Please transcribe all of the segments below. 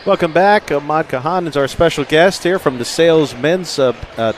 Welcome back. Ahmad Kanan is our special guest here from the DeSales men's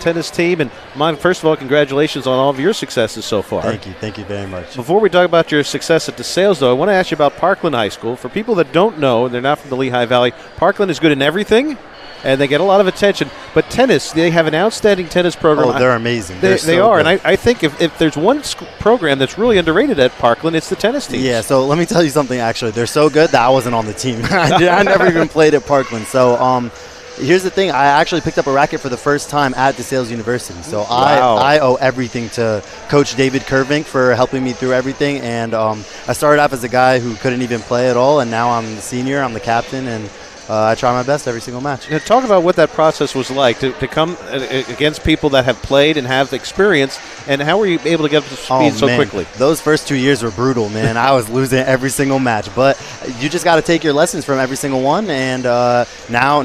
tennis team. And Ahmad, first of all, congratulations on all of your successes so far. Thank you very much. Before we talk about your success at DeSales, though, I want to ask you about Parkland High School. For people that don't know, and they're not from the Lehigh Valley, Parkland is good in everything, and they get a lot of attention. But tennis, they have an outstanding tennis program. Oh, they're amazing. They so are, good. and I think if there's one program that's really underrated at Parkland, it's the tennis team. Yeah, so let me tell you something, actually. They're so good that I wasn't on the team. I never even played at Parkland. So here's the thing. I actually picked up a racket for the first time at DeSales University. So wow. I owe everything to Coach David Kervink for helping me through everything. And I started off as a guy who couldn't even play at all, and now I'm the senior, I'm the captain, and I try my best every single match. Now, talk about what that process was like to come against people that have played and have experience, and how were you able to get up to speed so quickly? Those first 2 years were brutal, man. I was losing every single match, but you just got to take your lessons from every single one, and now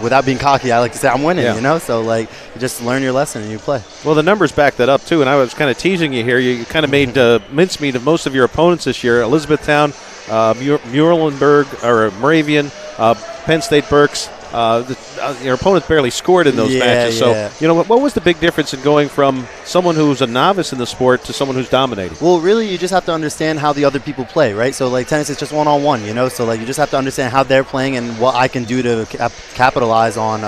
without being cocky, I like to say I'm winning, you know? So, you just learn your lesson and you play. Well, the numbers back that up, too, and I was kind of teasing you here. You kind of made mincemeat of most of your opponents this year. Elizabethtown, Muhlenberg, or Moravian, Penn State Berks. Your opponents barely scored in those matches. So, what was the big difference in going from someone who's a novice in the sport to someone who's dominating? Well, really, you just have to understand how the other people play, right? So, tennis is just one-on-one, So, you just have to understand how they're playing and what I can do to capitalize on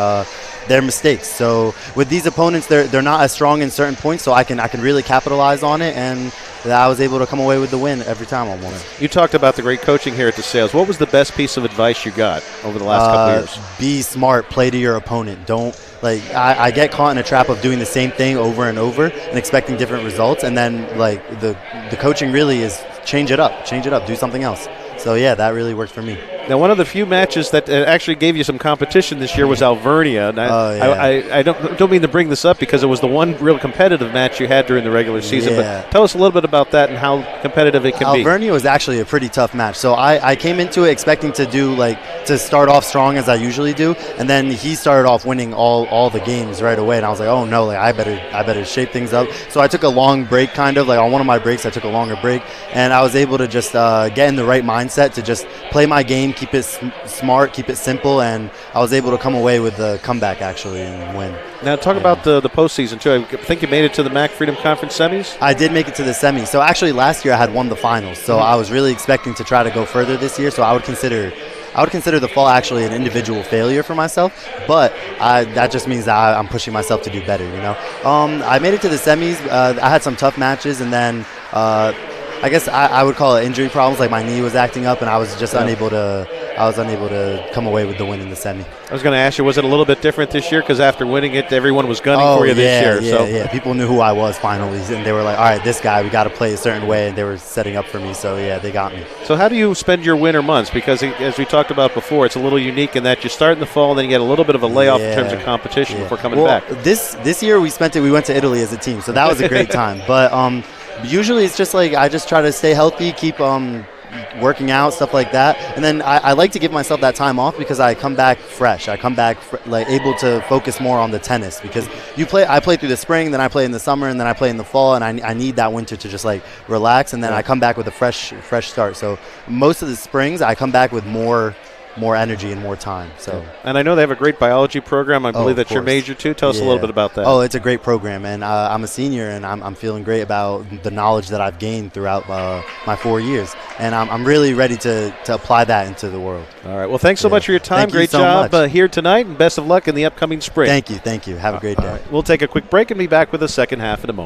their mistakes. So, with these opponents, they're not as strong in certain points, so I can really capitalize on it, and I was able to come away with the win every time almost. You talked about the great coaching here at DeSales. What was the best piece of advice you got over the last couple of years? Be smart. Play to your opponent. Don't I get caught in a trap of doing the same thing over and over and expecting different results, and then the coaching really is change it up, do something else. So yeah, that really worked for me. Now, one of the few matches that actually gave you some competition this year was Alvernia. And I don't mean to bring this up because it was the one real competitive match you had during the regular season. Yeah. But tell us a little bit about that and how competitive it can be. Alvernia was actually a pretty tough match. So I came into it expecting to do to start off strong as I usually do, and then he started off winning all the games right away, and I was like, oh no, I better shape things up. So I took a long break, kind of on one of my breaks. I took a longer break, and I was able to just get in the right mindset to just play my game, keep it smart, keep it simple, and I was able to come away with the comeback actually and win. Now talk about the postseason too. I think you made it to the MAC Freedom Conference semis? I did make it to the semis. So actually last year I had won the finals, so I was really expecting to try to go further this year, so I would consider the fall actually an individual failure for myself, but that just means that I'm pushing myself to do better, I made it to the semis. I had some tough matches, and then I guess I would call it injury problems, my knee was acting up, and I was just unable to come away with the win in the semi. I was going to ask you, was it a little bit different this year? Because after winning it, everyone was gunning for you this year. Yeah. People knew who I was finally, and they were like, all right, this guy, we got to play a certain way, and they were setting up for me. So, yeah, they got me. So how do you spend your winter months? Because, as we talked about before, it's a little unique in that you start in the fall, and then you get a little bit of a layoff in terms of competition before coming back. This year we went to Italy as a team, so that was a great time. But usually it's just I just try to stay healthy, keep working out, stuff like that, and then I like to give myself that time off because I come back fresh. I come back able to focus more on the tennis, because I play through the spring, then I play in the summer, and then I play in the fall, and I need that winter to just relax, and then I come back with a fresh start. So most of the springs I come back with more energy and more time. So, and I know they have a great biology program. I believe that's your major too. Tell us a little bit about that. Oh, it's a great program, and I'm a senior, and I'm feeling great about the knowledge that I've gained throughout my 4 years, and I'm really ready to apply that into the world. All right. Well, thanks so much for your time. Great job here tonight, and best of luck in the upcoming spring. Thank you. Have a great day. Right. We'll take a quick break and be back with the second half in a moment.